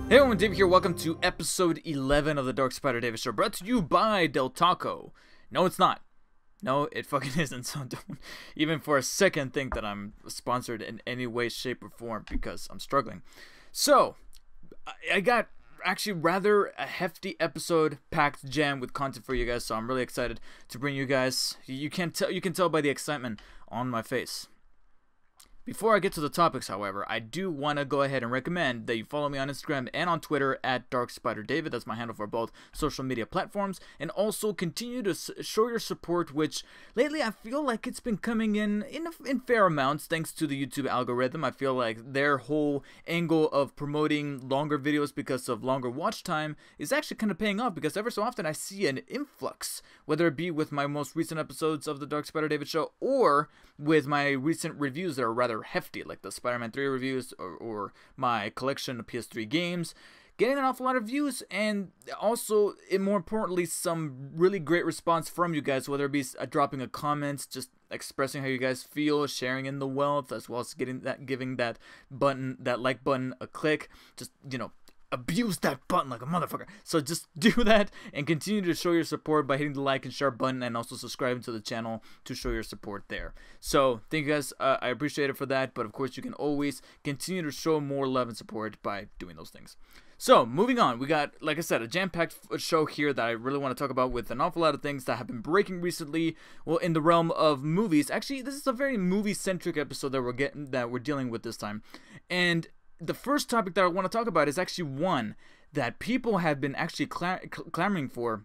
Hey everyone, Dave here. Welcome to episode 11 of the Dark Spider David Show, brought to you by Del Taco. No, it's not. No, it fucking isn't. So don't even for a second think that I'm sponsored in any way, shape, or form, because I'm struggling. So, I got actually rather a hefty episode packed jam with content for you guys. So I'm really excited to bring you guys. You can tell by the excitement on my face. Before I get to the topics, however, I do want to go ahead and recommend that you follow me on Instagram and on Twitter at DarkSpiderDavid. That's my handle for both social media platforms. And also continue to show your support, which lately I feel like it's been coming in fair amounts thanks to the YouTube algorithm. I feel like their whole angle of promoting longer videos because of longer watch time is actually kind of paying off, because ever so often I see an influx, whether it be with my most recent episodes of the Dark Spider David Show or with my recent reviews that are rather hefty, like the Spider-Man 3 reviews or my collection of PS3 games, getting an awful lot of views, and also, and more importantly, some really great response from you guys, whether it be dropping a comment, just expressing how you guys feel, sharing in the wealth, as well as giving that like button a click, just, abuse that button like a motherfucker. So just do that and continue to show your support by hitting the like and share button, and also subscribing to the channel to show your support there. So thank you guys. I appreciate it for that, but of course you can always continue to show more love and support by doing those things. So moving on, we got, like I said, a jam-packed show here that I really want to talk about, with an awful lot of things that have been breaking recently. Well, in the realm of movies, actually this is a very movie-centric episode that we're dealing with this time. And the first topic that I want to talk about is actually one that people have been actually clamoring for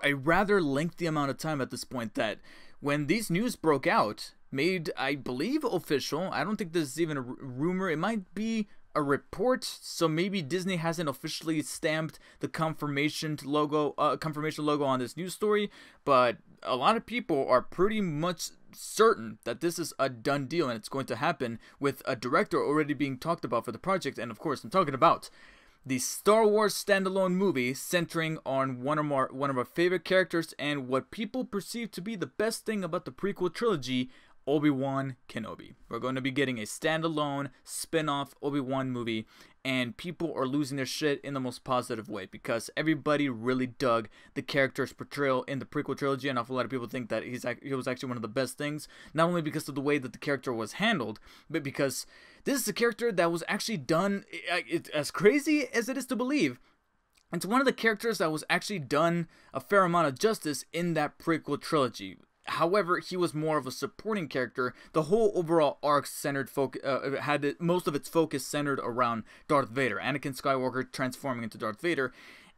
a rather lengthy amount of time at this point, that when these news broke out, made, I believe, official. I don't think this is even a rumor. It might be a report, so maybe Disney hasn't officially stamped the confirmation logo on this news story, but a lot of people are pretty much certain that this is a done deal and it's going to happen, with a director already being talked about for the project. And of course, I'm talking about the Star Wars standalone movie centering on one of our favorite characters and what people perceive to be the best thing about the prequel trilogy, Obi-Wan Kenobi. We're going to be getting a standalone spin-off Obi-Wan movie, and people are losing their shit in the most positive way, because everybody really dug the character's portrayal in the prequel trilogy, and a lot of people think that he was actually one of the best things, not only because of the way that the character was handled, but because this is a character that was actually done, as crazy as it is to believe, it's one of the characters that was actually done a fair amount of justice in that prequel trilogy. However, he was more of a supporting character. The whole overall arc had most of its focus centered around Darth Vader, Anakin Skywalker transforming into Darth Vader,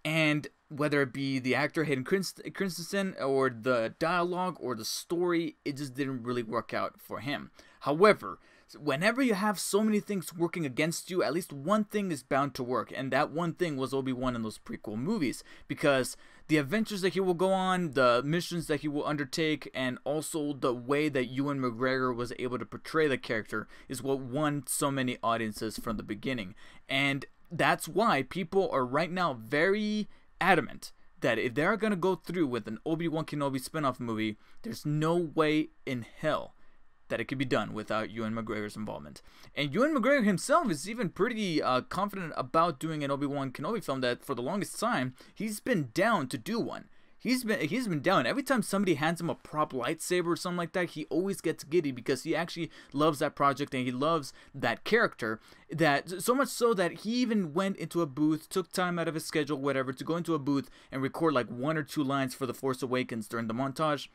and whether it be the actor Hayden Christensen or the dialogue or the story, it just didn't really work out for him. However, whenever you have so many things working against you, at least one thing is bound to work, and that one thing was Obi-Wan in those prequel movies, because the adventures that he will go on, the missions that he will undertake, and also the way that Ewan McGregor was able to portray the character is what won so many audiences from the beginning. And that's why people are right now very adamant that if they're going to go through with an Obi-Wan Kenobi spin-off movie, there's no way in hell that it could be done without Ewan McGregor's involvement. And Ewan McGregor himself is even pretty confident about doing an Obi-Wan Kenobi film, that for the longest time he's been down to do one. He's been down. Every time somebody hands him a prop lightsaber or something like that, he always gets giddy, because he actually loves that project and he loves that character, that so much so that he even went into a booth, took time out of his schedule, whatever, to go into a booth and record like 1 or 2 lines for The Force Awakens during the montage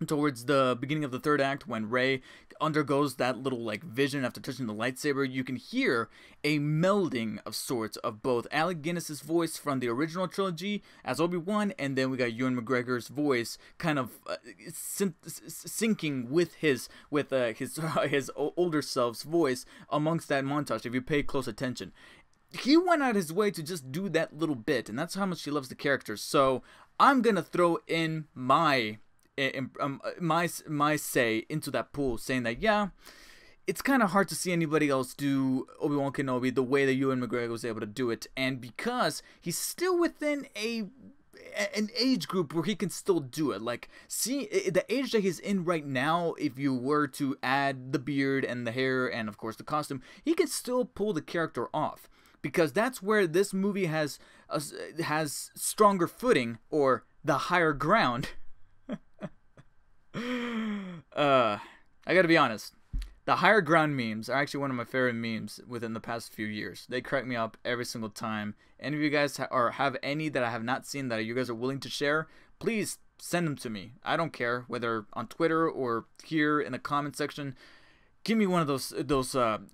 towards the beginning of the third act. When Rey undergoes that little like vision after touching the lightsaber, you can hear a melding of sorts of both Alec Guinness's voice from the original trilogy as Obi-Wan, and then we got Ewan McGregor's voice kind of syncing with his older self's voice amongst that montage, if you pay close attention. He went out his way to just do that little bit, and that's how much he loves the character. So I'm gonna throw in my say into that pool, saying that, yeah, it's kind of hard to see anybody else do Obi-Wan Kenobi the way that Ewan McGregor was able to do it, and because he's still within an age group where he can still do it. Like, see, the age that he's in right now, if you were to add the beard and the hair and of course the costume, he can still pull the character off. because that's where this movie has stronger footing, or the higher ground. I gotta be honest. The higher ground memes are actually one of my favorite memes within the past few years. They crack me up every single time. Any of you guys have any that I have not seen that you guys are willing to share, please send them to me. I don't care whether on Twitter or here in the comment section. Give me one of those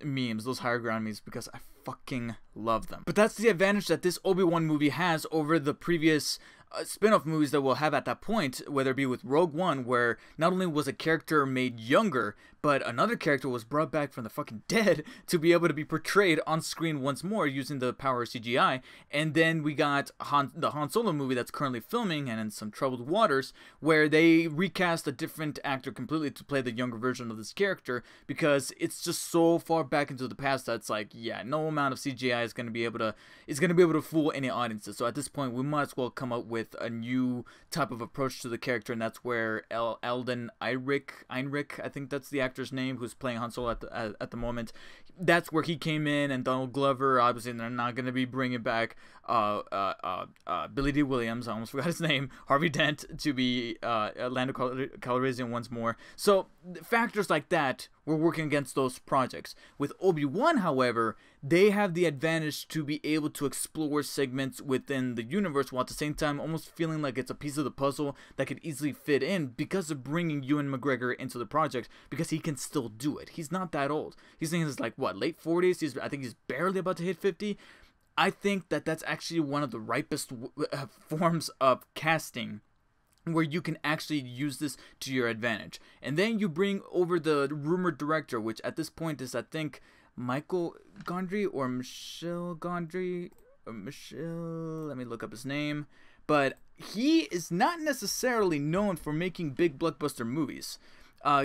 memes, those higher ground memes, because I fucking love them. But that's the advantage that this Obi-Wan movie has over the previous spin-off movies that we'll have at that point, whether it be with Rogue One, where not only was a character made younger, but another character was brought back from the fucking dead to be able to be portrayed on screen once more using the power of CGI. And then we got the Han Solo movie that's currently filming and in some troubled waters, where they recast a different actor completely to play the younger version of this character, because it's just so far back into the past that it's like, yeah, no amount of CGI is going to be able to fool any audiences. So at this point, we might as well come up with a new type of approach to the character, and that's where Alden Ehrenreich, I think that's the actor's name, who's playing Han Solo at the moment. That's where he came in, and Donald Glover. Obviously, they're not going to be bringing back Billy D. Williams. I almost forgot his name. Harvey Dent to be Lando Calrissian once more. So factors like that were working against those projects. With Obi-Wan, however, they have the advantage to be able to explore segments within the universe while at the same time almost feeling like it's a piece of the puzzle that could easily fit in because of bringing Ewan McGregor into the project, because he can still do it. He's not that old. He's in his like what, late 40s. I think he's barely about to hit 50. I think that that's actually one of the ripest forms of casting, where you can actually use this to your advantage. And then you bring over the rumored director, which at this point is, I think, Michael Gondry or Michelle Gondry. Let me look up his name. But he is not necessarily known for making big blockbuster movies.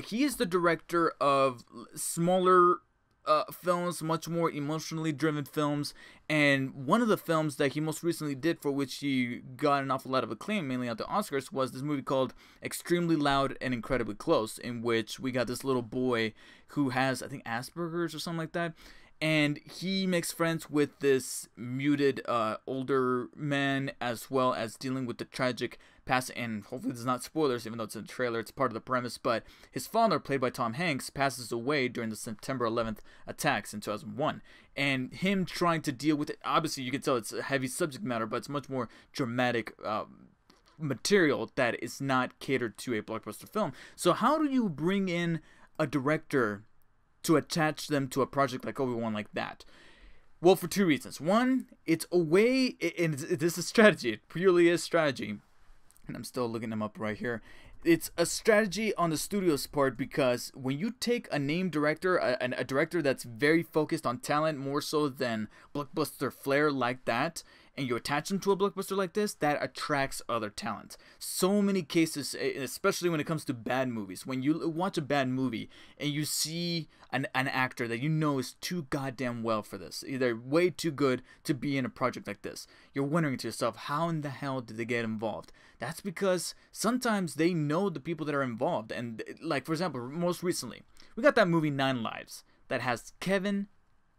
He is the director of smaller films, much more emotionally driven films, and one of the films that he most recently did, for which he got an awful lot of acclaim, mainly at the Oscars, was this movie called Extremely Loud and Incredibly Close, in which we got this little boy who has, I think, Asperger's or something like that, and he makes friends with this muted older man, as well as dealing with the tragic past, and hopefully there's not spoilers, even though it's in the trailer, it's part of the premise, but his father, played by Tom Hanks, passes away during the September 11th attacks in 2001, and him trying to deal with it, obviously you can tell it's a heavy subject matter, but it's much more dramatic material that is not catered to a blockbuster film. So how do you bring in a director to attach them to a project like Obi-Wan like that? Well, for two reasons. One, it's a way, and this is strategy, it purely is strategy, and I'm still looking them up right here. It's a strategy on the studio's part, because when you take a named director, a director that's very focused on talent more so than blockbuster flair like that, and you attach them to a blockbuster like this, that attracts other talent. So many cases, especially when it comes to bad movies, when you watch a bad movie and you see an actor that you know is too goddamn well for this, they're way too good to be in a project like this, you're wondering to yourself, how in the hell did they get involved? That's because sometimes they know the people that are involved. And like, for example, most recently, we got that movie 9 Lives that has two-time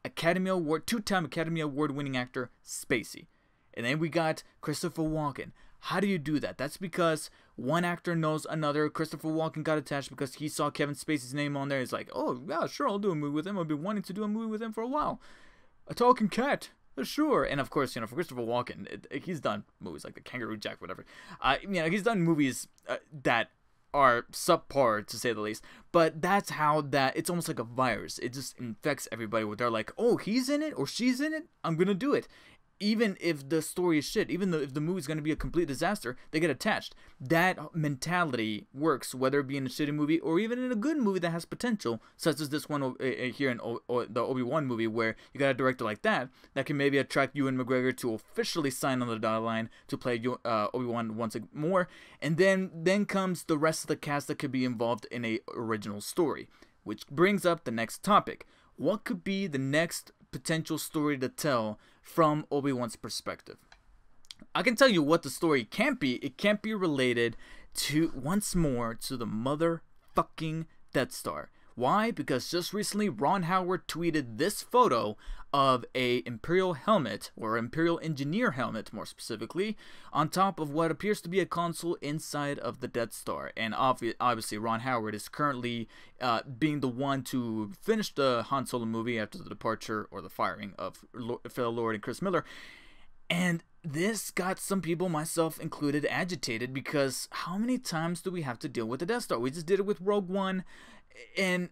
Academy Award winning actor Spacey. And then we got Christopher Walken. How do you do that? That's because one actor knows another. Christopher Walken got attached because he saw Kevin Spacey's name on there. He's like, oh, yeah, sure, I'll do a movie with him. I've been wanting to do a movie with him for a while. A talking cat. Sure. And of course, for Christopher Walken, he's done movies like The Kangaroo Jack, whatever. He's done movies that are subpar, to say the least. But that's how it's almost like a virus. It just infects everybody where they're like, oh, he's in it or she's in it, I'm going to do it. Even if the story is shit, even if the movie's going to be a complete disaster, they get attached. That mentality works, whether it be in a shitty movie or even in a good movie that has potential, such as this one here in the Obi-Wan movie, where you got a director like that can maybe attract Ewan McGregor to officially sign on the dotted line to play Obi-Wan once more. And then comes the rest of the cast that could be involved in a original story, which brings up the next topic. What could be the next potential story to tell from Obi-Wan's perspective? I can tell you what the story can't be. It can't be related to, once more, to the motherfucking Death Star. Why? Because just recently Ron Howard tweeted this photo of a Imperial helmet, or Imperial Engineer helmet more specifically, on top of what appears to be a console inside of the Death Star. And obviously Ron Howard is currently being the one to finish the Han Solo movie after the departure or the firing of Phil Lord and Chris Miller. And this got some people, myself included, agitated, because how many times do we have to deal with the Death Star? We just did it with Rogue One, and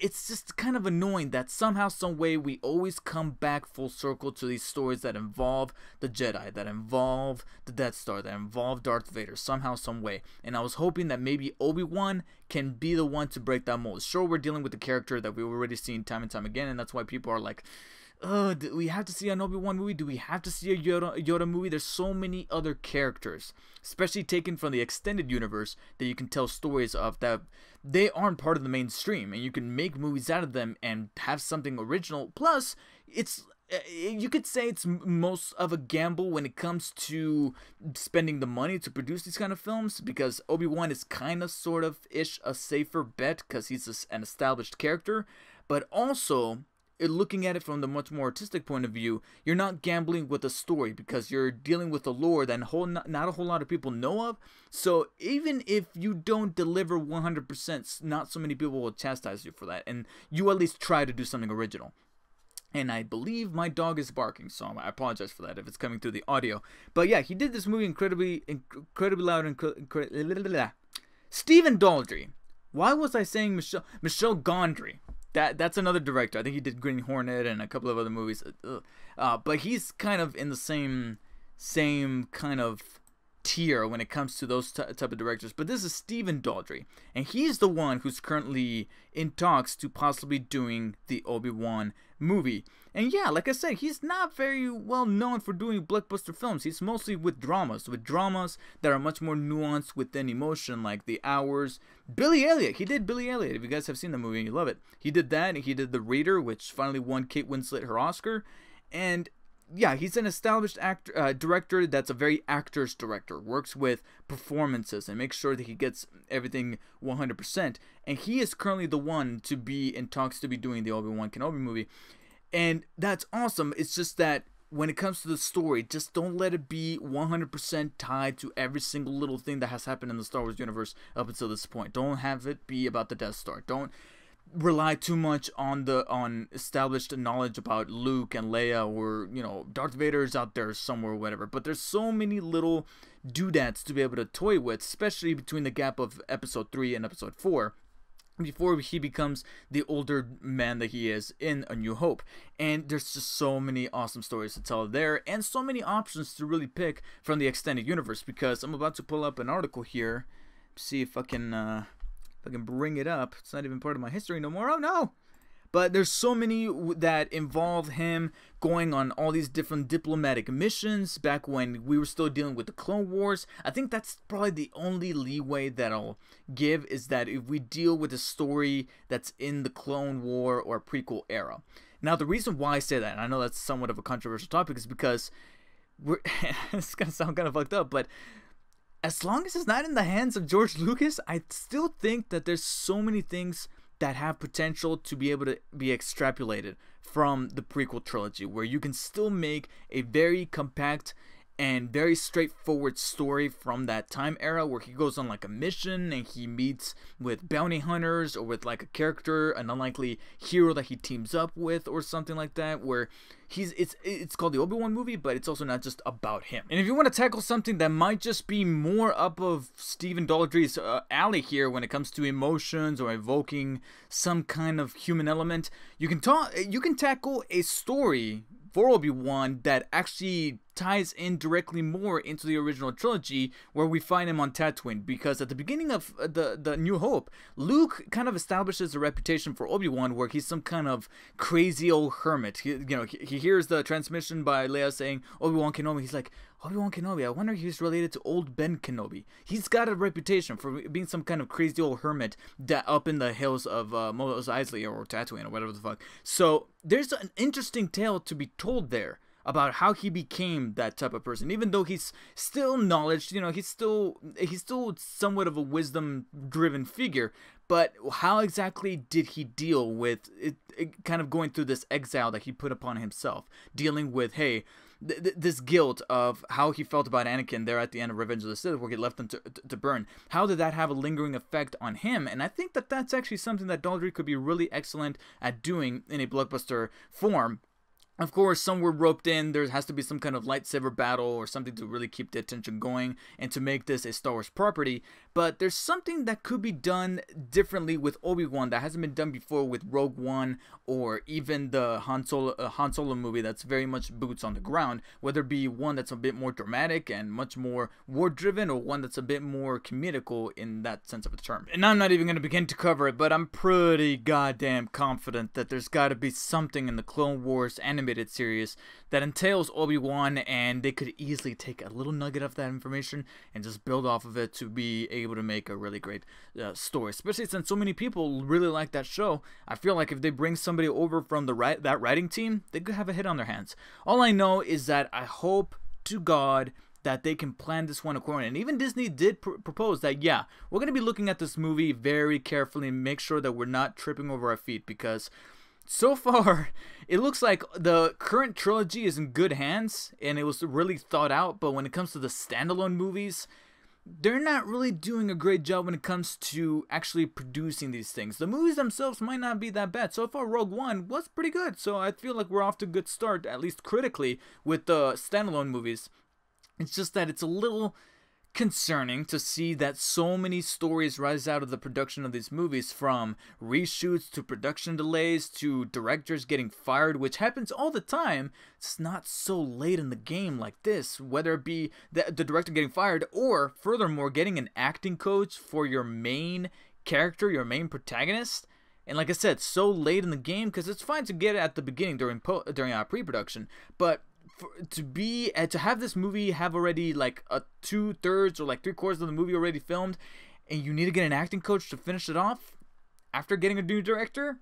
it's just kind of annoying that somehow, some way, we always come back full circle to these stories that involve the Jedi, that involve the Death Star, that involve Darth Vader, somehow, some way. And I was hoping that maybe Obi-Wan can be the one to break that mold. Sure, we're dealing with a character that we've already seen time and time again, and that's why people are like, do we have to see an Obi-Wan movie? Do we have to see a Yoda movie? There's so many other characters, especially taken from the extended universe, that you can tell stories of, that they aren't part of the mainstream, and you can make movies out of them and have something original. Plus, it's you could say it's most of a gamble when it comes to spending the money to produce these kind of films, because Obi-Wan is kind of sort of ish a safer bet because he's an established character, but also, looking at it from the much more artistic point of view, you're not gambling with a story because you're dealing with a lore that not a whole lot of people know of. So even if you don't deliver 100%, not so many people will chastise you for that, and you at least try to do something original. And I believe my dog is barking, so I apologize for that if it's coming through the audio. But yeah, he did this movie incredibly loud and Stephen Daldry. Why was I saying Michel Gondry? That's another director. I think he did Green Hornet and a couple of other movies. But he's kind of in the same kind of tier when it comes to those type of directors. But this is Stephen Daldry, and he's the one who's currently in talks to possibly doing the Obi-Wan movie. And yeah, like I said, he's not very well known for doing blockbuster films. He's mostly with dramas that are much more nuanced within emotion, like The Hours. Billy Elliot, he did Billy Elliot. If you guys have seen the movie and you love it, he did that, and he did The Reader, which finally won Kate Winslet her Oscar. And yeah, he's an established director that's a very actor's director, works with performances and makes sure that he gets everything 100%. And he is currently the one to be in talks to be doing the Obi-Wan Kenobi movie. And that's awesome. It's just that when it comes to the story, just don't let it be 100% tied to every single little thing that has happened in the Star Wars universe up until this point. Don't have it be about the Death Star. Don't rely too much on established knowledge about Luke and Leia, or Darth Vader's out there somewhere or whatever. But there's so many little doodads to be able to toy with, especially between the gap of episode 3 and episode 4, before he becomes the older man that he is in A New Hope. And there's just so many awesome stories to tell there, and so many options to really pick from the extended universe, because I'm about to pull up an article here, see if I can bring it up. It's not even part of my history no more. Oh no! But there's so many that involve him going on all these different diplomatic missions back when we were still dealing with the Clone Wars. I think that's probably the only leeway that I'll give, is that if we deal with a story that's in the Clone War or prequel era. Now, the reason why I say that, and I know that's somewhat of a controversial topic, is because it's going to sound kind of fucked up, but as long as it's not in the hands of George Lucas, I still think that there's so many things that have potential to be able to be extrapolated from the prequel trilogy, where you can still make a very compact and very straightforward story from that time era, where he goes on like a mission and he meets with bounty hunters, or with like a character, an unlikely hero that he teams up with, or something like that, where it's called the Obi-Wan movie, but it's also not just about him. And if you want to tackle something that might just be more up of Stephen Daldry's alley here when it comes to emotions or evoking some kind of human element, you can tackle a story for Obi-Wan that actually ties in directly more into the original trilogy, where we find him on Tatooine. Because at the beginning of the New Hope, Luke kind of establishes a reputation for Obi-Wan where he's some kind of crazy old hermit. He hears the transmission by Leia saying Obi-Wan Kenobi. He's like, Obi-Wan Kenobi, I wonder if he's related to old Ben Kenobi. He's got a reputation for being some kind of crazy old hermit up in the hills of Mos Eisley or Tatooine or whatever the fuck. So there's an interesting tale to be told there about how he became that type of person, even though he's still knowledge, he's still somewhat of a wisdom-driven figure, But how exactly did he deal with it kind of going through this exile that he put upon himself, dealing with, hey, this guilt of how he felt about Anakin there at the end of Revenge of the Sith, where he left them to burn? How did that have a lingering effect on him? And I think that that's actually something that Daldry could be really excellent at doing in a blockbuster form. Of course, some were roped in. There has to be some kind of lightsaber battle or something to really keep the attention going and to make this a Star Wars property. But there's something that could be done differently with Obi-Wan that hasn't been done before with Rogue One, or even the Han Solo movie that's very much boots on the ground. Whether it be one that's a bit more dramatic and much more war-driven, or one that's a bit more comedical in that sense of the term. And I'm not even going to begin to cover it, but I'm pretty goddamn confident that there's got to be something in the Clone Wars animated series that entails Obi-Wan, and they could easily take a little nugget of that information and just build off of it to be able to make a really great story, especially since so many people really like that show. I feel like if they bring somebody over from that writing team, they could have a hit on their hands. All I know is that I hope to God that they can plan this one accordingly. And even Disney did propose that, yeah, we're going to be looking at this movie very carefully and make sure that we're not tripping over our feet, because so far, it looks like the current trilogy is in good hands and it was really thought out, but when it comes to the standalone movies, they're not really doing a great job when it comes to actually producing these things. The movies themselves might not be that bad. So far, Rogue One was pretty good, so I feel like we're off to a good start, at least critically, with the standalone movies. It's just that it's a little concerning to see that so many stories rise out of the production of these movies, from reshoots to production delays to directors getting fired, which happens all the time. It's not so late in the game like this, whether it be the director getting fired, or furthermore getting an acting coach for your main character, your main protagonist. And like I said, so late in the game, because it's fine to get it at the beginning during pre-production, but to have this movie have already like a 2/3 or like 3/4 of the movie already filmed, and you need to get an acting coach to finish it off after getting a new director,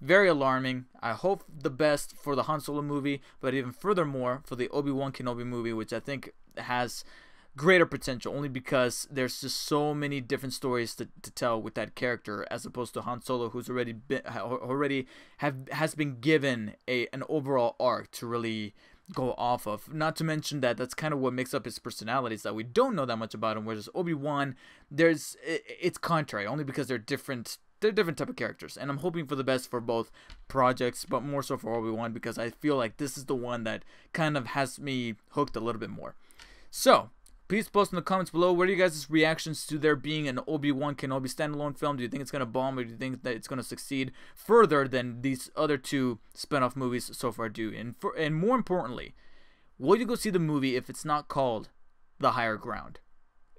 very alarming. I hope the best for the Han Solo movie, but even furthermore for the Obi-Wan Kenobi movie, which I think has greater potential, only because there's just so many different stories to tell with that character, as opposed to Han Solo, who's has been given an overall arc to really go off of. Not to mention that that's kind of what makes up his personality, is that we don't know that much about him, whereas Obi-Wan, it's contrary, only because they're different type of characters. And I'm hoping for the best for both projects, but more so for Obi-Wan, because I feel like this is the one that kind of has me hooked a little bit more. So please post in the comments below, what are you guys' reactions to there being an Obi-Wan Kenobi standalone film? Do you think it's going to bomb, or do you think that it's going to succeed further than these other two spin-off movies so far do? And more importantly, will you go see the movie if it's not called The Higher Ground,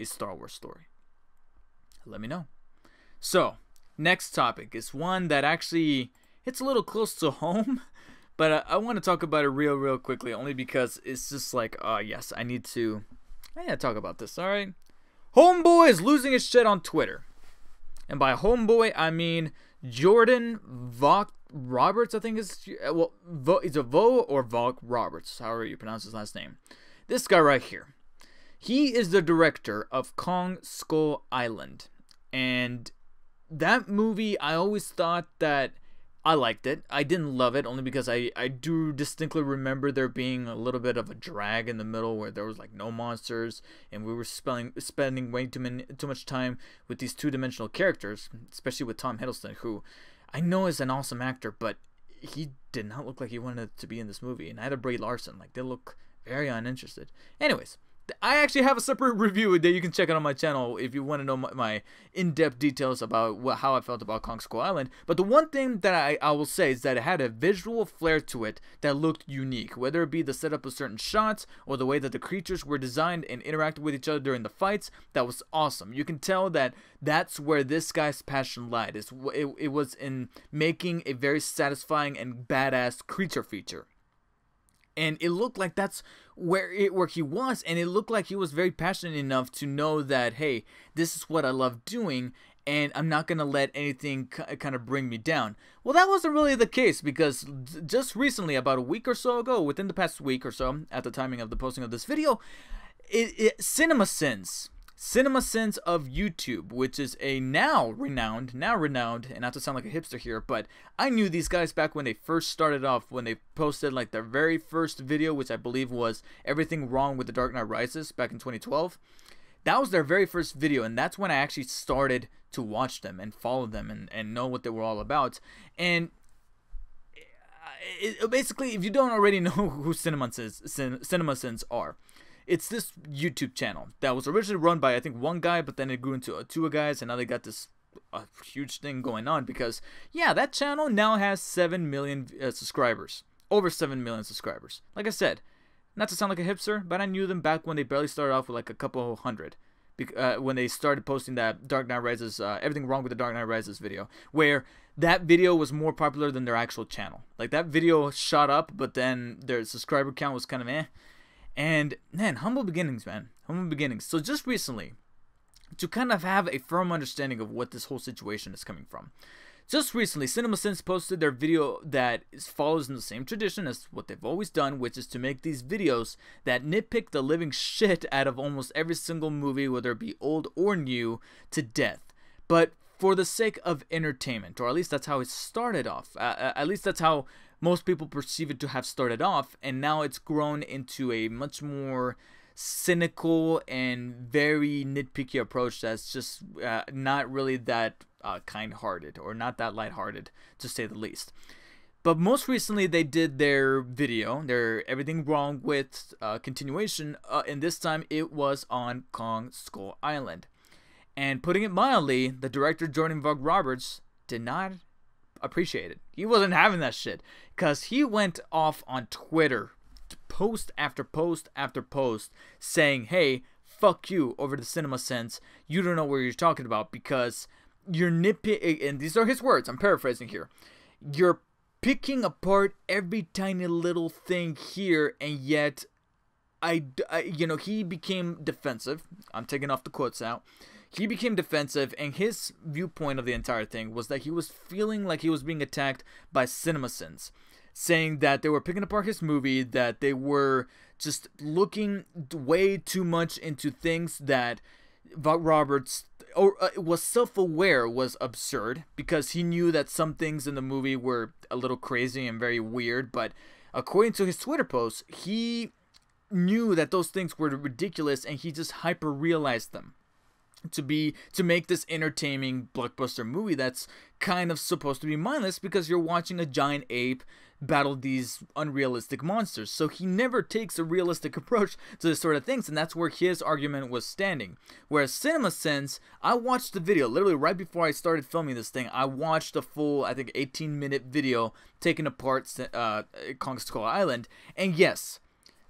a Star Wars story? Let me know. So, next topic is one that actually hits a little close to home, but I want to talk about it real quickly, only because it's just like, yes, I need to talk about this, alright? Homeboy is losing his shit on Twitter. And by homeboy, I mean Jordan Vogt Roberts, I think is, well, it's a Vo or Vogt Roberts, however you pronounce his last name. This guy right here. He is the director of Kong Skull Island. And that movie, I always thought that I liked it. I didn't love it, only because I do distinctly remember there being a little bit of a drag in the middle where there was like no monsters, and we were spending way too much time with these two-dimensional characters, especially with Tom Hiddleston, who I know is an awesome actor, but he did not look like he wanted to be in this movie, and neither Brie Larson. Like, they look very uninterested. Anyways, I actually have a separate review that you can check out on my channel if you want to know my in-depth details about how I felt about Kong Skull Island. But the one thing that I will say is that it had a visual flair to it that looked unique, whether it be the setup of certain shots or the way that the creatures were designed and interacted with each other during the fights. That was awesome. You can tell that that's where this guy's passion lied. It was in making a very satisfying and badass creature feature. And it looked like that's where he was, and it looked like he was very passionate enough to know that, hey, this is what I love doing, and I'm not going to let anything kind of bring me down. Well, that wasn't really the case, because just recently, about a week or so ago, within the past week or so, at the timing of the posting of this video, CinemaSins CinemaSins of YouTube, which is a now renowned, and not to sound like a hipster here, but I knew these guys back when they first started off, when they posted like their very first video, which I believe was Everything Wrong with The Dark Knight Rises back in 2012. That was their very first video, and that's when I actually started to watch them and follow them and know what they were all about. And basically, if you don't already know who CinemaSins are, it's this YouTube channel that was originally run by, I think, one guy, but then it grew into two guys, and now they got this huge thing going on because, yeah, that channel now has 7 million subscribers. Over 7 million subscribers. Like I said, not to sound like a hipster, but I knew them back when they barely started off with like a couple hundred. When they started posting that Dark Knight Rises, Everything Wrong with the Dark Knight Rises video, where that video was more popular than their actual channel. Like, that video shot up, but then their subscriber count was kind of eh. And, man, humble beginnings, man. Humble beginnings. So just recently, to kind of have a firm understanding of what this whole situation is coming from, just recently, CinemaSins posted their video that follows in the same tradition as what they've always done, which is to make these videos that nitpick the living shit out of almost every single movie, whether it be old or new, to death. But for the sake of entertainment, or at least that's how it started off. At least that's how most people perceive it to have started off, and now it's grown into a much more cynical and very nitpicky approach that's just not really that kind-hearted, or not that light-hearted, to say the least. But most recently, they did their video, their Everything Wrong with continuation, and this time it was on Kong Skull Island. And putting it mildly, the director Jordan Vogt Roberts did not appreciate it. He wasn't having that shit, because he went off on Twitter, post after post after post, saying, hey, fuck you over to CinemaSins. You don't know what you're talking about, because you're nitpicking, and these are his words, I'm paraphrasing here, you're picking apart every tiny little thing here, and yet he became defensive. I'm taking off the quotes out. He became defensive, and his viewpoint of the entire thing was that he was feeling like he was being attacked by CinemaSins, saying that they were picking apart his movie, that they were just looking way too much into things that Vogt Roberts was self-aware was absurd, because he knew that some things in the movie were a little crazy and very weird, but according to his Twitter posts, he knew that those things were ridiculous, and he just hyper-realized them to make this entertaining blockbuster movie that's kind of supposed to be mindless, because you're watching a giant ape battle these unrealistic monsters. So he never takes a realistic approach to this sort of things, and that's where his argument was standing. Whereas CinemaSins, I watched the video literally right before I started filming this thing. I watched the full, I think, 18-minute video taking apart Kong Skull Island, and yes,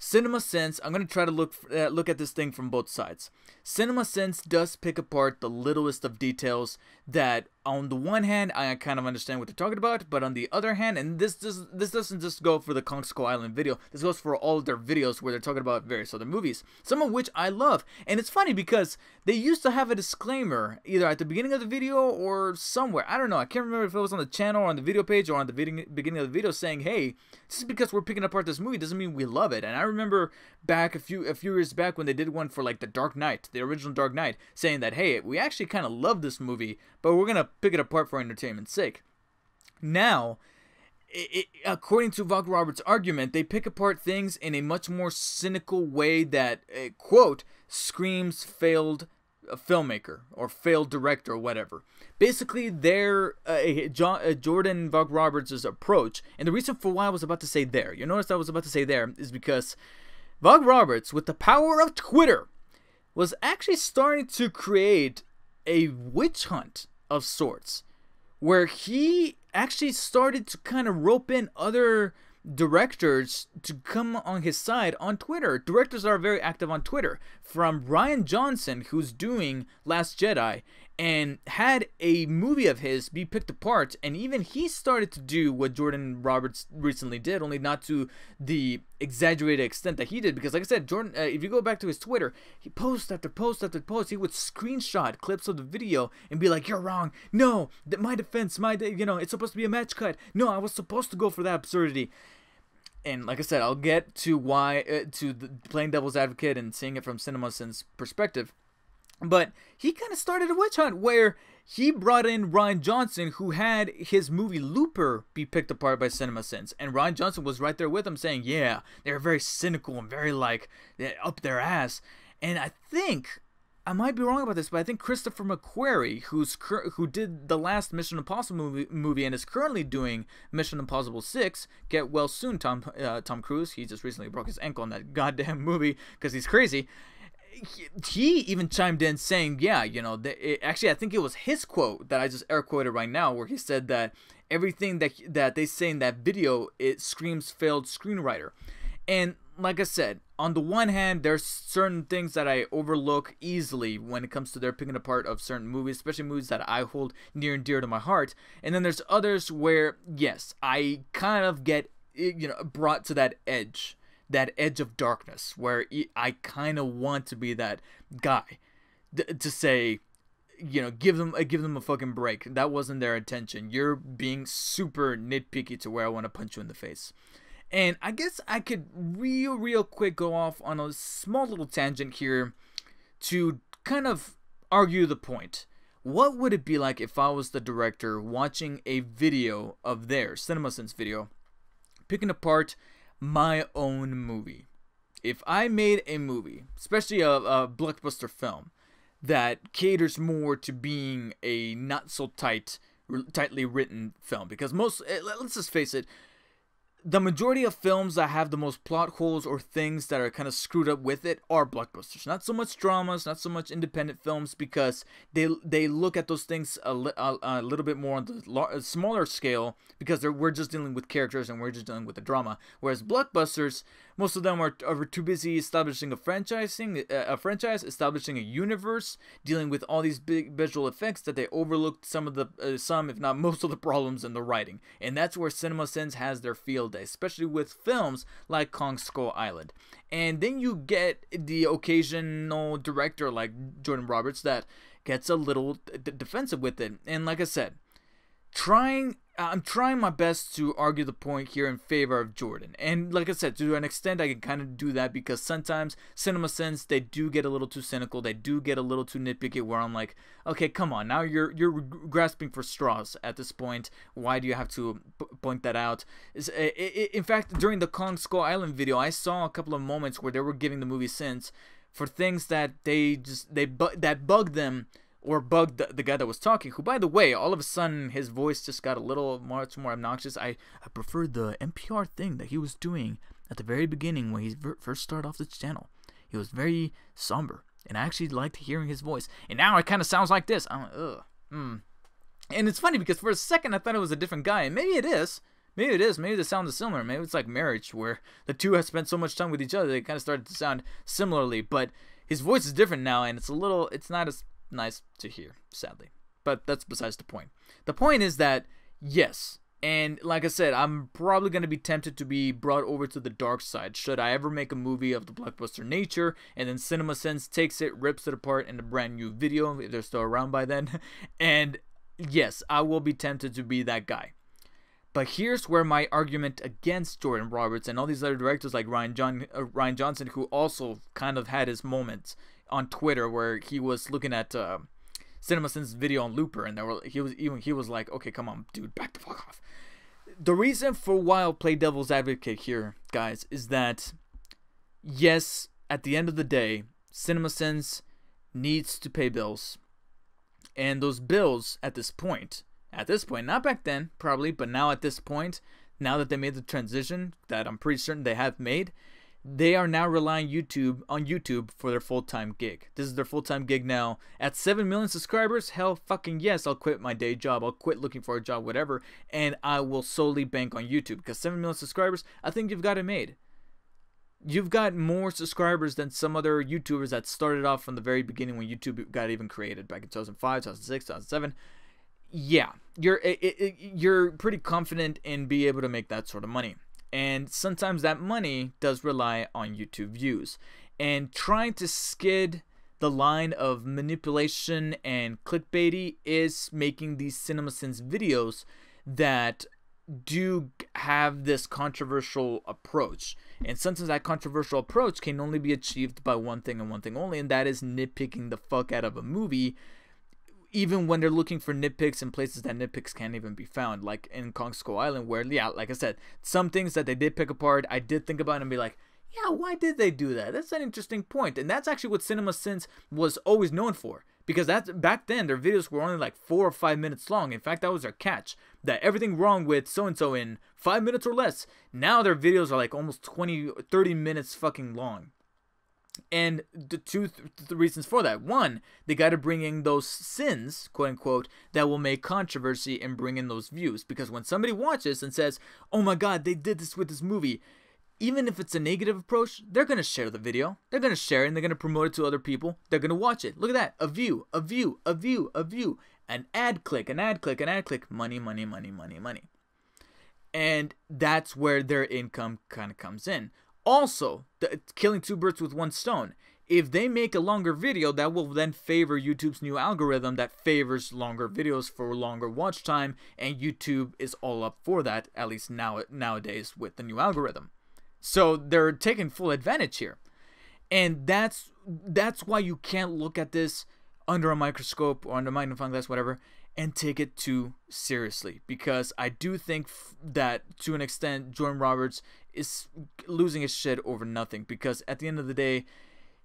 CinemaSins, I'm going to try to look at this thing from both sides. CinemaSins does pick apart the littlest of details that, on the one hand, I kind of understand what they're talking about, but on the other hand, and this doesn't just go for the Kong Skull Island video, this goes for all of their videos where they're talking about various other movies, some of which I love. And it's funny because they used to have a disclaimer either at the beginning of the video or somewhere, I don't know, I can't remember if it was on the channel or on the video page or on the beginning of the video, saying, hey, just because we're picking apart this movie doesn't mean we love it. And I remember back a few years back when they did one for like the Dark Knight, the original Dark Knight, saying that, hey, we actually kind of love this movie, but we're gonna pick it apart for entertainment's sake. Now, according to Vogt Roberts' argument, they pick apart things in a much more cynical way that, quote, screams failed filmmaker or failed director or whatever. Basically, their Jordan Vogt Roberts' approach, and the reason for why I was about to say there, you notice I was about to say there, is because Vogt Roberts, with the power of Twitter, was actually starting to create a witch hunt of sorts, where he actually started to kind of rope in other directors to come on his side on Twitter. Directors are very active on Twitter, from Rian Johnson, who's doing Last Jedi, and had a movie of his be picked apart, and even he started to do what Jordan Roberts recently did, only not to the exaggerated extent that he did, because like I said, Jordan, if you go back to his Twitter, he post after post after post, he would screenshot clips of the video and be like, you're wrong, no, my defense, it's supposed to be a match cut, no, I was supposed to go for that absurdity. And like I said, I'll get to why, to the playing devil's advocate and seeing it from CinemaSins' perspective. But he kind of started a witch hunt where he brought in Rian Johnson, who had his movie Looper be picked apart by CinemaSins. And Rian Johnson was right there with him saying, yeah, they're very cynical and very, like, up their ass. And I think, I might be wrong about this, but I think Christopher McQuarrie, who did the last Mission Impossible movie and is currently doing Mission Impossible 6, get well soon, Tom Cruise. He just recently broke his ankle in that goddamn movie because he's crazy. He even chimed in saying, yeah, you know, actually, I think it was his quote that I just air quoted right now, where he said that everything that they say in that video, it screams failed screenwriter. And like I said, on the one hand, there's certain things that I overlook easily when it comes to their picking apart of certain movies, especially movies that I hold near and dear to my heart. And then there's others where, yes, I kind of get, you know, brought to that edge of darkness where I kind of want to be that guy to say, you know, give them a fucking break. That wasn't their intention. You're being super nitpicky to where I want to punch you in the face. And I guess I could real quick go off on a small little tangent here to kind of argue the point. What would it be like if I was the director watching a video of theirs, CinemaSins video, picking apart my own movie? If I made a movie, especially a blockbuster film, that caters more to being a not so tightly written film, because let's just face it, the majority of films that have the most plot holes or things that are kind of screwed up with it are blockbusters. Not so much dramas, not so much independent films, because they look at those things a little bit more on the smaller scale, because we're just dealing with characters and we're just dealing with the drama. Whereas blockbusters, most of them are too busy establishing a franchise, establishing a universe, dealing with all these big visual effects that they overlooked some if not most of the problems in the writing. And that's where CinemaSins has their field day, especially with films like Kong Skull Island. And then you get the occasional director like Jordan Roberts that gets a little defensive with it. And like I said, I'm trying my best to argue the point here in favor of Jordan. And like I said, to an extent, I can kind of do that because sometimes CinemaSins, they do get a little too cynical. They do get a little too nitpicky where I'm like, okay, come on. Now you're grasping for straws at this point. Why do you have to point that out? In fact, during the Kong Skull Island video, I saw a couple of moments where they were giving the movie sins for things that that bugged them, or bugged the guy that was talking, who, by the way, all of a sudden his voice just got a little much more obnoxious. I preferred the NPR thing that he was doing at the very beginning when he first started off this channel. He was very somber, and I actually liked hearing his voice. And now it kind of sounds like this. I'm like, ugh. And it's funny because for a second I thought it was a different guy, and maybe it is. Maybe the sound is similar. Maybe it's like marriage, where the two have spent so much time with each other they kind of started to sound similarly. But his voice is different now, and it's not as nice to hear, sadly. But that's besides the point. The point is that, yes, and like I said, I'm probably going to be tempted to be brought over to the dark side should I ever make a movie of the blockbuster nature, and then CinemaSins takes it, rips it apart in a brand new video, if they're still around by then. And yes, I will be tempted to be that guy. But here's where my argument against Jordan Roberts and all these other directors like Rian Johnson, who also kind of had his moments on Twitter where he was looking at CinemaSins' video on Looper, and he was like, okay, come on, dude, back the fuck off. The reason for why I'll play devil's advocate here, guys, is that, yes, at the end of the day, CinemaSins needs to pay bills. And those bills, at this point, not back then, probably, but now at this point, now that they made the transition, that I'm pretty certain they have made, they are now relying on YouTube for their full-time gig. This is their full-time gig now. At 7 million subscribers, hell fucking yes, I'll quit my day job. I'll quit looking for a job, whatever, and I will solely bank on YouTube. Because 7 million subscribers, I think you've got it made. You've got more subscribers than some other YouTubers that started off from the very beginning when YouTube got even created back in 2005, 2006, 2007. Yeah, you're pretty confident in being able to make that sort of money. And sometimes that money does rely on YouTube views. And trying to skid the line of manipulation and clickbaity is making these CinemaSins videos that do have this controversial approach. And sometimes that controversial approach can only be achieved by one thing and one thing only, and that is nitpicking the fuck out of a movie, even when they're looking for nitpicks in places that nitpicks can't even be found, like in Kong Skull Island, where, yeah, like I said, some things that they did pick apart, I did think about and be like, yeah, why did they do that? That's an interesting point. And that's actually what CinemaSins was always known for. Because that's, back then, their videos were only like 4 or 5 minutes long. In fact, that was their catch. That everything wrong with so-and-so in 5 minutes or less. Now their videos are like almost 20, 30 minutes fucking long. And the two reasons for that. One, they got to bring in those sins, quote unquote, that will make controversy and bring in those views. Because when somebody watches and says, oh my god, they did this with this movie, even if it's a negative approach, they're going to share the video. They're going to share it and they're going to promote it to other people. They're going to watch it. Look at that. A view, a view, a view, a view. An ad click, an ad click, an ad click. Money, money, money, money, money. And that's where their income kind of comes in. Also, killing two birds with one stone. If they make a longer video, that will then favor YouTube's new algorithm that favors longer videos for longer watch time. And YouTube is all up for that, at least nowadays with the new algorithm. So they're taking full advantage here. And that's why you can't look at this under a microscope or under a magnifying glass, whatever, and take it too seriously. Because I do think that, to an extent, Jordan Roberts is losing his shit over nothing. Because at the end of the day,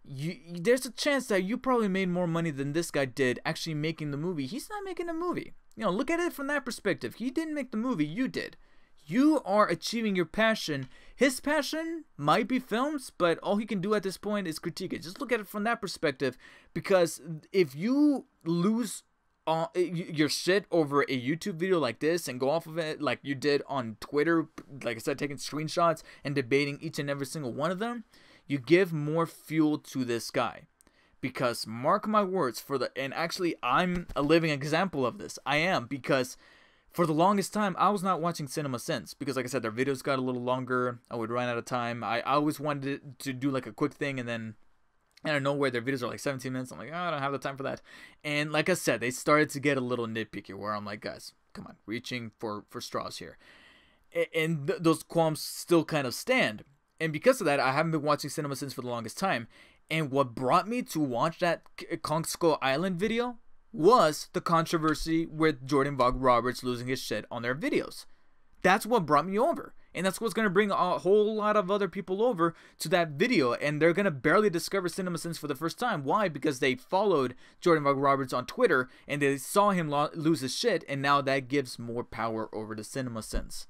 there's a chance that you probably made more money than this guy did actually making the movie. He's not making a movie. You know, look at it from that perspective. He didn't make the movie, you did. You are achieving your passion. His passion might be films, but all he can do at this point is critique it. Just look at it from that perspective, because if you lose your shit over a YouTube video like this and go off of it like you did on Twitter, like I said, taking screenshots and debating each and every single one of them, you give more fuel to this guy. Because mark my words, and actually I'm a living example of this. I am, because for the longest time, I was not watching CinemaSins because, like I said, their videos got a little longer. I would run out of time. I always wanted to do like a quick thing, and then I don't know where their videos are like 17 minutes. I'm like, oh, I don't have the time for that. And like I said, they started to get a little nitpicky where I'm like, guys, come on, reaching for straws here. And those qualms still kind of stand. And because of that, I haven't been watching CinemaSins for the longest time. And what brought me to watch that Kong Skull Island video was the controversy with Jordan Roberts losing his shit on their videos. That's what brought me over. And that's what's going to bring a whole lot of other people over to that video. And they're going to barely discover CinemaSins for the first time. Why? Because they followed Jordan Roberts on Twitter and they saw him lose his shit. And now that gives more power over to CinemaSins.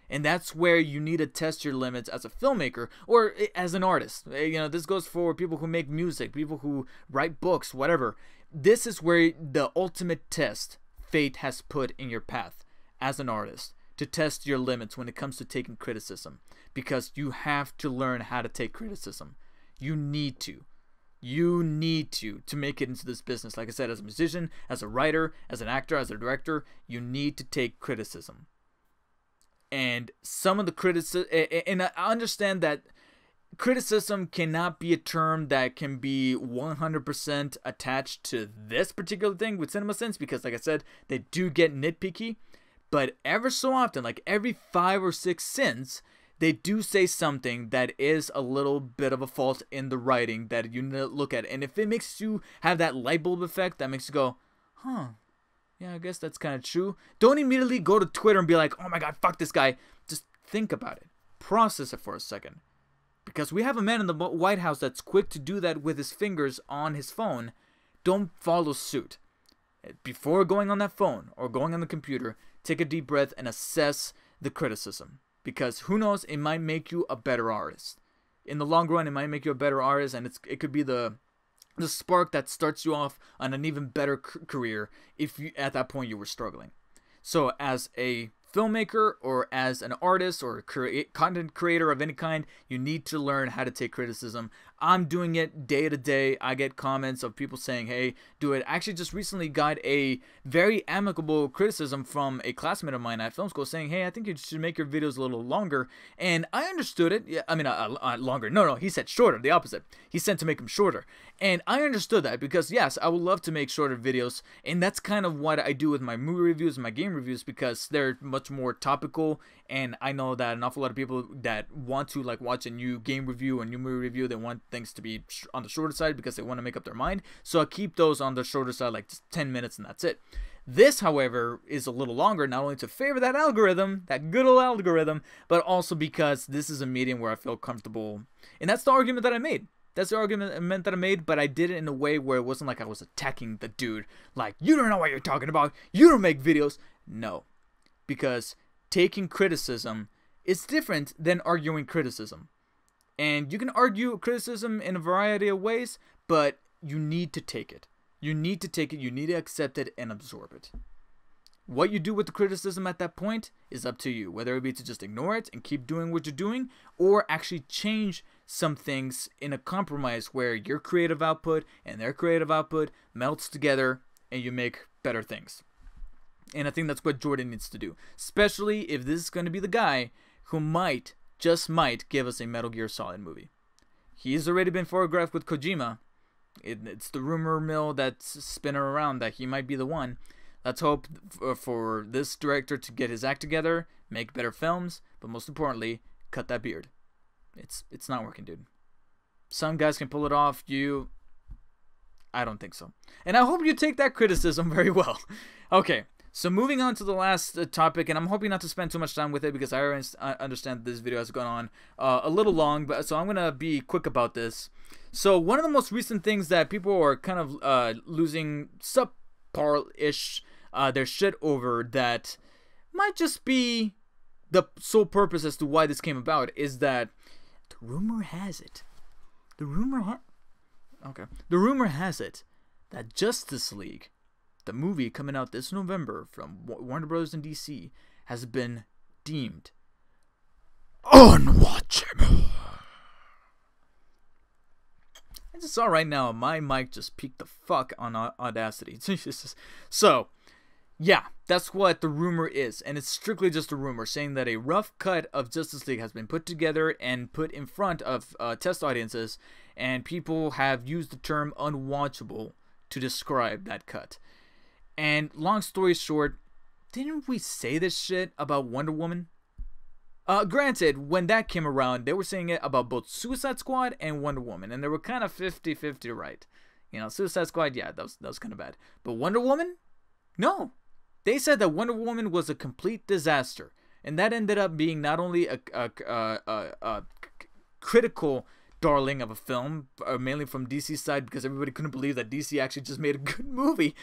And that's where you need to test your limits as a filmmaker or as an artist. You know, this goes for people who make music, people who write books, whatever. This is where the ultimate test fate has put in your path as an artist, to test your limits when it comes to taking criticism, because you have to learn how to take criticism. You need to make it into this business. Like I said, as a musician, as a writer, as an actor, as a director, you need to take criticism. And some of the criticism, and I understand that criticism cannot be a term that can be 100% attached to this particular thing with CinemaSins, because like I said, they do get nitpicky. But ever so often, like every 5 or 6 sins, they do say something that is a little bit of a fault in the writing that you need to look at. And if it makes you have that light bulb effect, that makes you go, huh, yeah, I guess that's kind of true. Don't immediately go to Twitter and be like, oh my god, fuck this guy. Just think about it. Process it for a second. Because we have a man in the White House that's quick to do that with his fingers on his phone. Don't follow suit. Before going on that phone or going on the computer, take a deep breath and assess the criticism. Because who knows, it might make you a better artist. In the long run, it might make you a better artist, and it could be the spark that starts you off on an even better career if you, at that point you were struggling. So as a filmmaker or as an artist or content creator of any kind, you need to learn how to take criticism. I'm doing it day to day. I get comments of people saying, hey, do it. I actually just recently got a very amicable criticism from a classmate of mine at film school saying, hey, I think you should make your videos a little longer. And I understood it. Yeah, I mean, longer. No, he said shorter, the opposite. He said to make them shorter. And I understood that because, yes, I would love to make shorter videos. And that's kind of what I do with my movie reviews and my game reviews because they're much more topical. And I know that an awful lot of people that want to like watch a new game review or new movie review, they want things to be on the shorter side because they want to make up their mind. So I keep those on the shorter side, like just 10 minutes and that's it. This, however, is a little longer, not only to favor that algorithm, that good old algorithm, but also because this is a medium where I feel comfortable. And that's the argument that I made. That's the argument that I made, but I did it in a way where it wasn't like I was attacking the dude. Like, you don't know what you're talking about. You don't make videos. No. Because taking criticism is different than arguing criticism. And you can argue criticism in a variety of ways, but you need to take it. You need to take it, you need to accept it and absorb it. What you do with the criticism at that point is up to you, whether it be to just ignore it and keep doing what you're doing, or actually change some things in a compromise where your creative output and their creative output melts together and you make better things. And I think that's what Jordan needs to do, especially if this is going to be the guy who might, just might, give us a Metal Gear Solid movie. He's already been photographed with Kojima. It's the rumor mill that's spinning around that he might be the one. Let's hope for this director to get his act together, make better films, but most importantly, cut that beard. It's not working, dude. Some guys can pull it off. I don't think so. And I hope you take that criticism very well. Okay. So moving on to the last topic, and I'm hoping not to spend too much time with it because I understand this video has gone on a little long, but so I'm going to be quick about this. So one of the most recent things that people are kind of losing subpar-ish their shit over that might just be the sole purpose as to why this came about is that the rumor has it that Justice League, the movie coming out this November from Warner Bros. And DC, has been deemed unwatchable. I just saw right now my mic just peaked the fuck on Audacity. So, yeah, that's what the rumor is. And it's strictly just a rumor saying that a rough cut of Justice League has been put together and put in front of test audiences. And people have used the term unwatchable to describe that cut. And long story short, didn't we say this shit about Wonder Woman? Granted, when that came around, they were saying it about both Suicide Squad and Wonder Woman. And they were kind of 50-50 right. You know, Suicide Squad, yeah, that was kind of bad. But Wonder Woman? No. They said that Wonder Woman was a complete disaster. And that ended up being not only a critical darling of a film, mainly from DC's side, because everybody couldn't believe that DC actually just made a good movie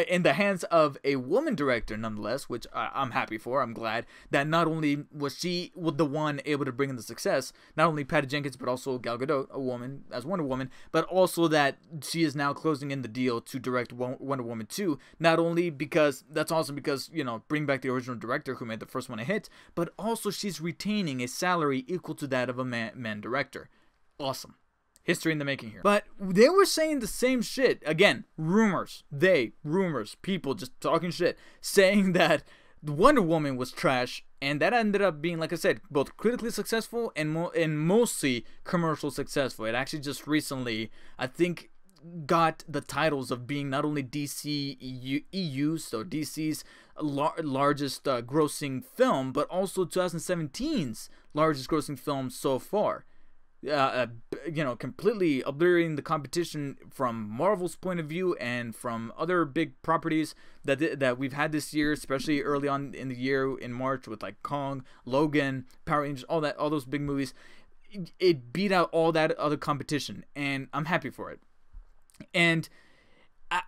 in the hands of a woman director, nonetheless, which I'm happy for. I'm glad that not only was she the one able to bring in the success, not only Patty Jenkins, but also Gal Gadot, a woman, as Wonder Woman, but also that she is now closing in the deal to direct Wonder Woman 2, not only because, that's awesome because, you know, bring back the original director who made the first one a hit, but also she's retaining a salary equal to that of a man director. Awesome. History in the making here. But they were saying the same shit. Again, rumors. People just talking shit. Saying that Wonder Woman was trash. And that ended up being, like I said, both critically successful and mostly commercial successful. It actually just recently, I think, got the titles of being not only DC EU, so DC's largest grossing film, but also 2017's largest grossing film so far. You know, completely obliterating the competition from Marvel's point of view and from other big properties that we've had this year, especially early on in the year in March with like Kong, Logan, Power Rangers, all those big movies. It beat out all that other competition, and I'm happy for it. And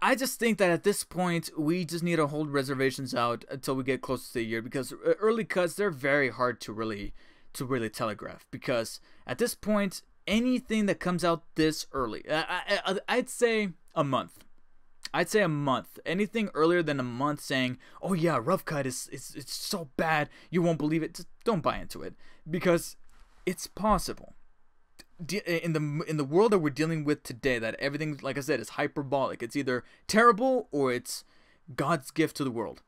I just think that at this point we just need to hold reservations out until we get close to the year, because early cuts, they're very hard to really telegraph, because at this point anything that comes out this early, I'd say a month. Anything earlier than a month saying, oh yeah, rough cut is it's so bad you won't believe it, just don't buy into it, because it's possible. in the world that we're dealing with today, that everything, like I said, is hyperbolic. It's either terrible or it's God's gift to the world.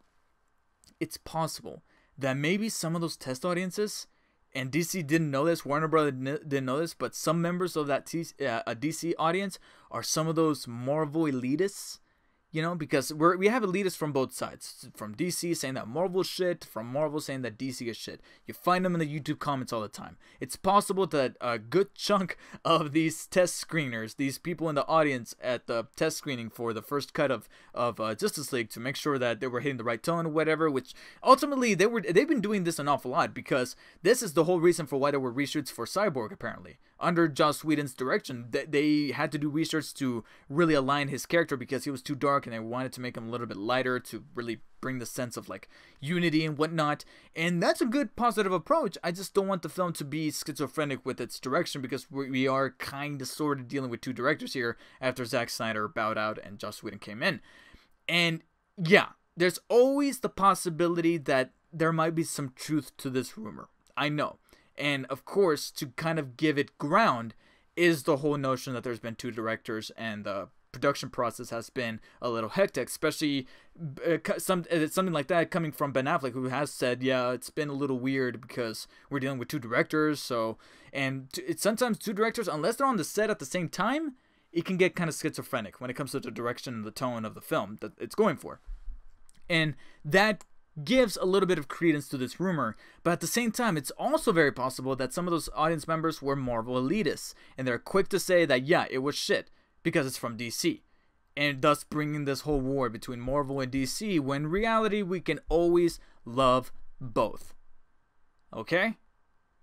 It's possible that maybe some of those test audiences, and DC didn't know this, Warner Brothers didn't know this, but some members of that DC audience are some of those Marvel elitists. You know, because we have elitists from both sides. From DC saying that Marvel is shit, from Marvel saying that DC is shit. You find them in the YouTube comments all the time. It's possible that a good chunk of these test screeners, these people in the audience at the test screening for the first cut of Justice League, to make sure that they were hitting the right tone or whatever, which ultimately they've been doing this an awful lot, because this is the whole reason for why there were reshoots for Cyborg, apparently. Under Joss Whedon's direction, they had to do research to really align his character because he was too dark, and they wanted to make him a little bit lighter to really bring the sense of like unity and whatnot. And that's a good positive approach. I just don't want the film to be schizophrenic with its direction, because we are kind of sort of dealing with two directors here after Zack Snyder bowed out and Joss Whedon came in. And yeah, there's always the possibility that there might be some truth to this rumor. I know. And of course, to kind of give it ground is the whole notion that there's been two directors and the production process has been a little hectic, especially something like that coming from Ben Affleck, who has said, yeah, it's been a little weird because we're dealing with two directors. So, and it's sometimes two directors, unless they're on the set at the same time, it can get kind of schizophrenic when it comes to the direction and the tone of the film that it's going for. And that gives a little bit of credence to this rumor, but at the same time, it's also very possible that some of those audience members were Marvel elitists, and they're quick to say that, yeah, it was shit, because it's from DC, and thus bringing this whole war between Marvel and DC, when in reality, we can always love both. Okay?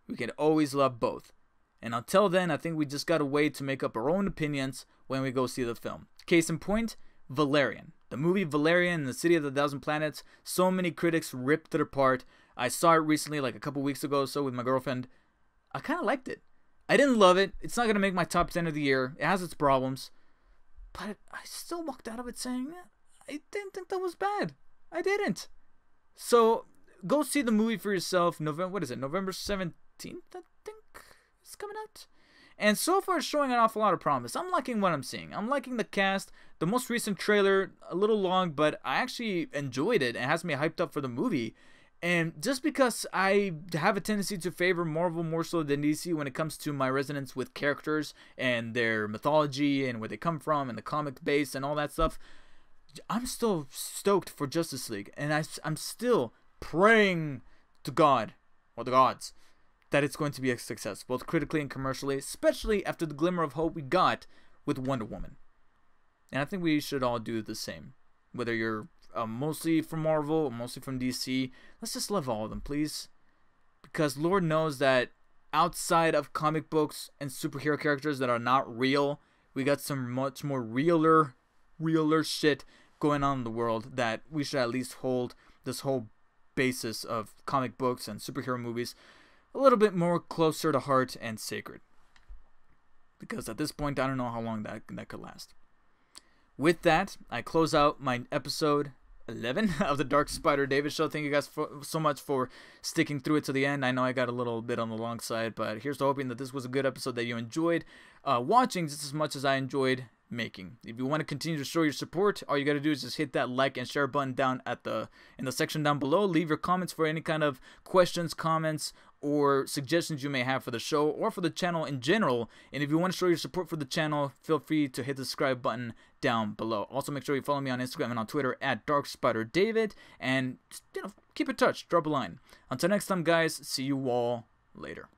We can always love both. And until then, I think we just gotta wait to make up our own opinions when we go see the film. Case in point, Valerian. The movie Valerian and the City of the Thousand Planets, so many critics ripped it apart. I saw it recently, like a couple weeks ago or so, with my girlfriend. I kind of liked it. I didn't love it. It's not going to make my top 10 of the year. It has its problems. But I still walked out of it saying, I didn't think that was bad. I didn't. So, go see the movie for yourself. November 17th, I think it's coming out. And so far, it's showing an awful lot of promise. I'm liking what I'm seeing. I'm liking the cast. The most recent trailer, a little long, but I actually enjoyed it. It has me hyped up for the movie. And just because I have a tendency to favor Marvel more so than DC when it comes to my resonance with characters and their mythology and where they come from and the comic base and all that stuff, I'm still stoked for Justice League. And I'm still praying to God, or the gods, that it's going to be a success, both critically and commercially, especially after the glimmer of hope we got with Wonder Woman. And I think we should all do the same. Whether you're mostly from Marvel or mostly from DC, let's just love all of them, please. Because Lord knows that outside of comic books and superhero characters that are not real, we got some much more realer shit going on in the world that we should at least hold this whole basis of comic books and superhero movies a little bit more closer to heart and sacred. Because at this point, I don't know how long that could last. With that, I close out my episode 11 of the Dark Spider David Show. Thank you guys so much for sticking through it to the end. I know I got a little bit on the long side, but here's to hoping that this was a good episode that you enjoyed watching just as much as I enjoyed making. If you want to continue to show your support, all you got to do is just hit that like and share button down in the section down below. Leave your comments for any kind of questions, comments, or suggestions you may have for the show or for the channel in general. And if you want to show your support for the channel, feel free to hit the subscribe button down below. Also, make sure you follow me on Instagram and on Twitter at DarkSpiderDavid, and keep in touch, drop a line. Until next time, guys, see you all later.